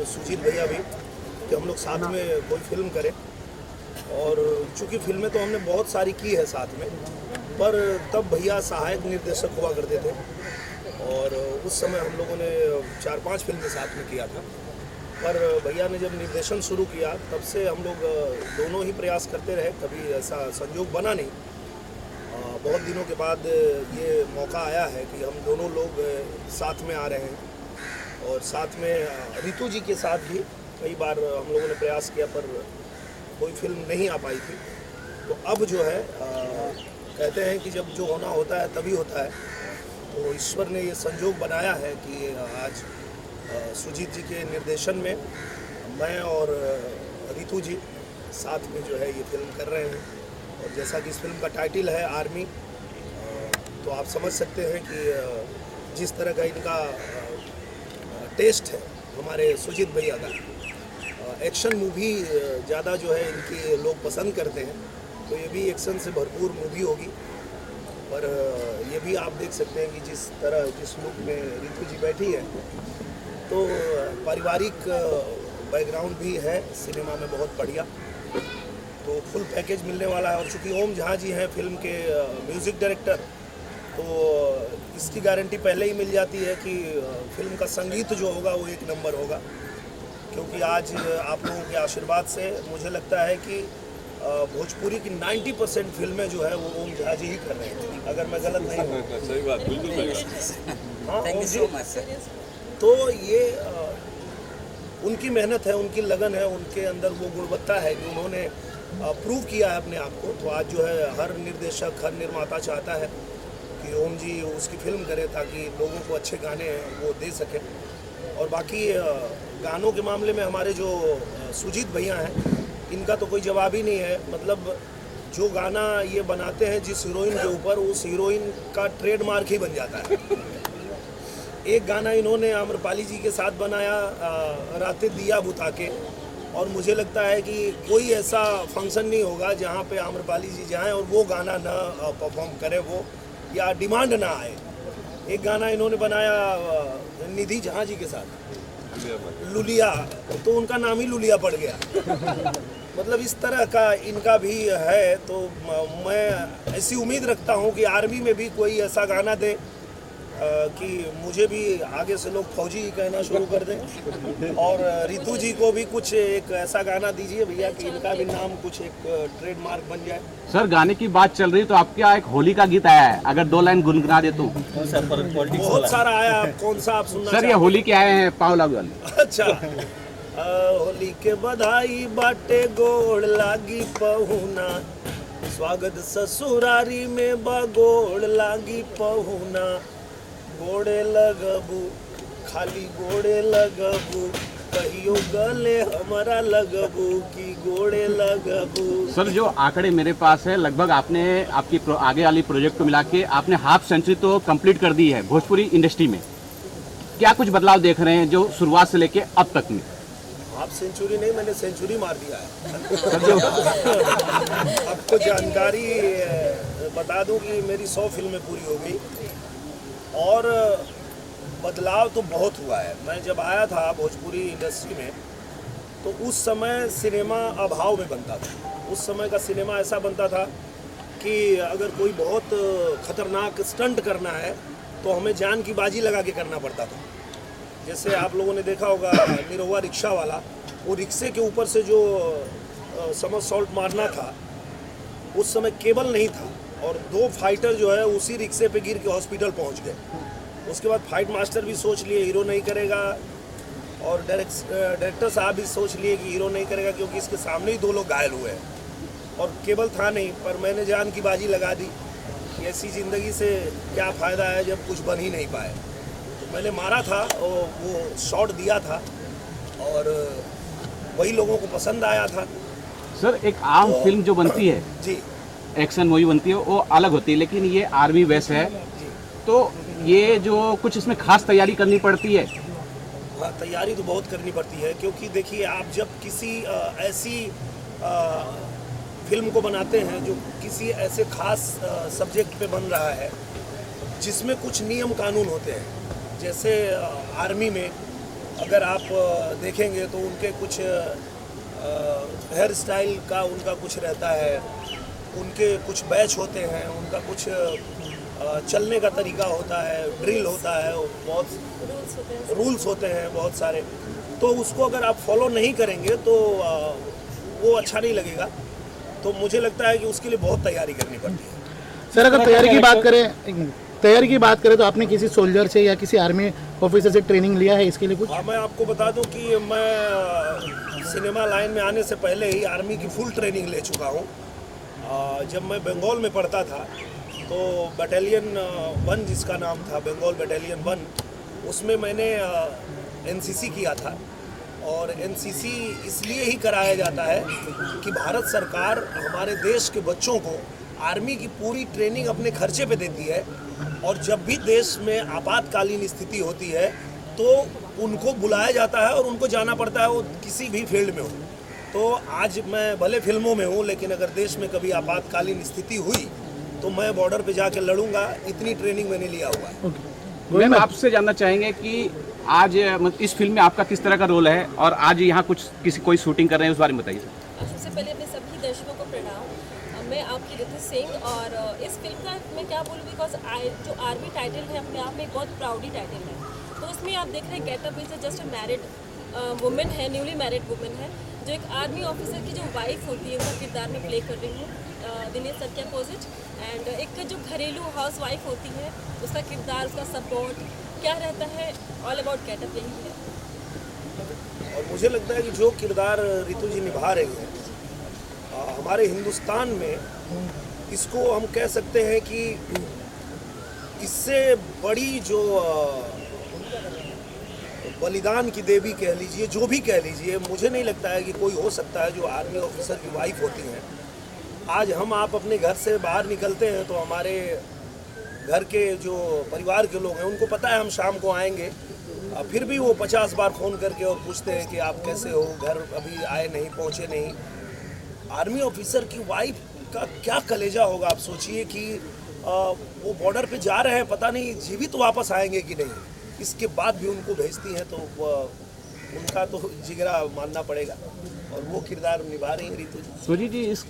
सुजीत भैया भी कि हम लोग साथ में कोई फिल्म करें। और चूँकि फिल्में तो हमने बहुत सारी की है साथ में, पर तब भैया सहायक निर्देशक हुआ करते थे और उस समय हम लोगों ने 4-5 फिल्में साथ में किया था। पर भैया ने जब निर्देशन शुरू किया तब से हम लोग दोनों ही प्रयास करते रहे, कभी ऐसा संयोग बना नहीं। बहुत दिनों के बाद ये मौका आया है कि हम दोनों लोग साथ में आ रहे हैं और साथ में रितु जी के साथ भी कई बार हम लोगों ने प्रयास किया पर कोई फिल्म नहीं आ पाई थी। तो अब जो है कहते हैं कि जब जो होना होता है तभी होता है, तो ईश्वर ने ये संयोग बनाया है कि आज सुजीत जी के निर्देशन में मैं और रितु जी साथ में जो है ये फिल्म कर रहे हैं। और जैसा कि इस फिल्म का टाइटल है आर्मी, तो आप समझ सकते हैं कि जिस तरह का इनका टेस्ट है हमारे सुजीत भैया का, एक्शन मूवी ज़्यादा जो है इनकी लोग पसंद करते हैं, तो ये भी एक्शन से भरपूर मूवी होगी। पर ये भी आप देख सकते हैं कि जिस तरह जिस लुक में रितु जी बैठी है, तो पारिवारिक बैकग्राउंड भी है सिनेमा में बहुत बढ़िया, तो फुल पैकेज मिलने वाला है। और चूँकि ओम झा जी हैं फिल्म के म्यूज़िक डायरेक्टर, तो इसकी गारंटी पहले ही मिल जाती है कि फिल्म का संगीत जो होगा वो एक नंबर होगा। क्योंकि आज आप लोगों के आशीर्वाद से मुझे लगता है कि भोजपुरी की 90% फिल्में जो है वो ओम झा जी ही कर रहे हैं, अगर मैं गलत नहीं हूँ। सही बात, बिल्कुल। हाँ ओम जी, तो ये उनकी मेहनत है, उनकी लगन है, उनके अंदर वो गुणवत्ता है कि उन्होंने प्रूव किया है अपने आप को। तो आज जो है हर निर्देशक, हर निर्माता चाहता है कि ओम जी उसकी फिल्म करें ताकि लोगों को अच्छे गाने वो दे सकें। और बाकी गानों के मामले में हमारे जो सुजीत भैया हैं, इनका तो कोई जवाब ही नहीं है। मतलब जो गाना ये बनाते हैं जिस हीरोइन के ऊपर, उस हीरोइन का ट्रेडमार्क ही बन जाता है। एक गाना इन्होंने आम्रपाली जी के साथ बनाया, रातें दिया बुता के, और मुझे लगता है कि कोई ऐसा फंक्शन नहीं होगा जहाँ पे आम्रपाली जी जाएं और वो गाना ना परफॉर्म करे वो, या डिमांड ना आए। एक गाना इन्होंने बनाया निधि झा जी के साथ, लुलिया, तो उनका नाम ही लुलिया पड़ गया। मतलब इस तरह का इनका भी है। तो मैं ऐसी उम्मीद रखता हूँ कि आर्मी में भी कोई ऐसा गाना दे कि मुझे भी आगे से लोग फौजी कहना शुरू कर दें। और रितु जी को भी कुछ एक ऐसा गाना दीजिए भैया कि इनका भी नाम कुछ एक ट्रेडमार्क बन जाए। सर गाने की बात चल रही तो आपके यहाँ एक होली का गीत आया है, अगर 2 लाइन गुनगुना दे तो। बहुत सारा आया, कौन सा आप सुनना सर? ये होली के आए हैं पावला वाले। अच्छा, होली के बधाई बाटे गोड़ लागी पहुना, स्वागत ससुरारी में बगोड़ लागी पहुना, गोड़े लगबू खाली गोड़े लगबू, कहियो गले हमारा लगबू की गोड़े लगबू। सर जो आंकड़े मेरे पास है, लगभग आपने आपकी आगे वाली प्रोजेक्ट को मिला के आपने हाफ सेंचुरी तो कंप्लीट कर दी है भोजपुरी इंडस्ट्री में। क्या कुछ बदलाव देख रहे हैं जो शुरुआत से लेके अब तक में? हाफ सेंचुरी नहीं, मैंने सेंचुरी मार दिया है। आपको जानकारी बता दूं कि मेरी 100 फिल्में पूरी हो गई और बदलाव तो बहुत हुआ है। मैं जब आया था भोजपुरी इंडस्ट्री में तो उस समय सिनेमा अभाव में बनता था। उस समय का सिनेमा ऐसा बनता था कि अगर कोई बहुत खतरनाक स्टंट करना है तो हमें जान की बाजी लगा के करना पड़ता था। जैसे आप लोगों ने देखा होगा निरहुआ रिक्शा वाला, वो रिक्शे के ऊपर से जो समरसॉल्ट मारना था, उस समय केबल नहीं था और 2 फाइटर जो है उसी रिक्शे पे गिर के हॉस्पिटल पहुंच गए। उसके बाद फाइट मास्टर भी सोच लिए हीरो नहीं करेगा और डायरेक्टर साहब भी सोच लिए कि हीरो नहीं करेगा क्योंकि इसके सामने ही 2 लोग घायल हुए हैं और केबल था नहीं। पर मैंने जान की बाजी लगा दी कि ऐसी ज़िंदगी से क्या फ़ायदा है जब कुछ बन ही नहीं पाए। तो मैंने मारा था और वो शॉट दिया था और वही लोगों को पसंद आया था। सर एक आम फिल्म जो बनती है जी, एक्शन मूवी बनती है वो अलग होती है, लेकिन ये आर्मी बेस है, तो ये जो कुछ इसमें खास तैयारी करनी पड़ती है? हाँ, तैयारी तो बहुत करनी पड़ती है क्योंकि देखिए आप जब किसी ऐसी फिल्म को बनाते हैं जो किसी ऐसे खास सब्जेक्ट पे बन रहा है जिसमें कुछ नियम कानून होते हैं। जैसे आर्मी में अगर आप देखेंगे तो उनके कुछ हेयर स्टाइल का उनका कुछ रहता है, उनके कुछ बैच होते हैं, उनका कुछ चलने का तरीका होता है, ड्रिल होता है, बहुत रूल्स होते हैं बहुत सारे। तो उसको अगर आप फॉलो नहीं करेंगे तो वो अच्छा नहीं लगेगा। तो मुझे लगता है कि उसके लिए बहुत तैयारी करनी पड़ती है। सर अगर तैयारी की बात करें तो आपने किसी सोल्जर से या किसी आर्मी ऑफिसर से ट्रेनिंग लिया है इसके लिए कुछ? हाँ, मैं आपको बता दूं कि मैं सिनेमा लाइन में आने से पहले ही आर्मी की फुल ट्रेनिंग ले चुका हूँ। जब मैं बंगाल में पढ़ता था तो बटालियन 1 जिसका नाम था बंगाल बटालियन 1, उसमें मैंने एनसीसी किया था। और एनसीसी इसलिए ही कराया जाता है कि भारत सरकार हमारे देश के बच्चों को आर्मी की पूरी ट्रेनिंग अपने खर्चे पे देती है, और जब भी देश में आपातकालीन स्थिति होती है तो उनको बुलाया जाता है और उनको जाना पड़ता है, वो किसी भी फील्ड में हो। तो आज मैं भले फिल्मों में हूँ, लेकिन अगर देश में कभी आपातकालीन स्थिति हुई तो मैं बॉर्डर पे जाके लड़ूंगा। इतनी ट्रेनिंग मैंने लिया हुआ है। मैम आपसे जानना चाहेंगे कि आज इस फिल्म में आपका किस तरह का रोल है और आज यहाँ कोई शूटिंग कर रहे हैं, उस बारे में बताइए। सबसे पहले अपने सभी दर्शकों को प्रणाम। मैं आपकी रितु सिंह, और इस फिल्म का मैं क्या बोलूँ, बिकॉज जो आर्मी टाइटल है अपने आप में एक बहुत प्राउडी टाइटल है। तो उसमें आप देख रहे हैं getup is just a married women है, न्यूली मैरिड वुमेन है, जो एक आर्मी ऑफिसर की जो वाइफ होती है उसका किरदार में प्ले कर रही हूँ दिनेश सर के अपोजिट। एंड एक जो घरेलू हाउस वाइफ होती है उसका किरदार, उसका सपोर्ट क्या रहता है, ऑल अबाउट गेटअप यही है। और मुझे लगता है कि जो किरदार रितु जी निभा रही हैं हमारे हिंदुस्तान में, इसको हम कह सकते हैं कि इससे बड़ी जो बलिदान की देवी कह लीजिए, जो भी कह लीजिए, मुझे नहीं लगता है कि कोई हो सकता है जो आर्मी ऑफिसर की वाइफ होती हैं। आज हम आप अपने घर से बाहर निकलते हैं तो हमारे घर के जो परिवार के लोग हैं उनको पता है हम शाम को आएंगे, फिर भी वो 50 बार फ़ोन करके और पूछते हैं कि आप कैसे हो, घर अभी आए नहीं, पहुँचे नहीं। आर्मी ऑफिसर की वाइफ का क्या कलेजा होगा, आप सोचिए कि वो बॉर्डर पे जा रहे हैं, पता नहीं जीवित वापस आएंगे कि नहीं, इसके बाद भी उनको भेजती हैं। तो उनका तो जिगरा मानना पड़ेगा, और वो किरदार निभा रही हैं रितु जी। सुजीत जी, इस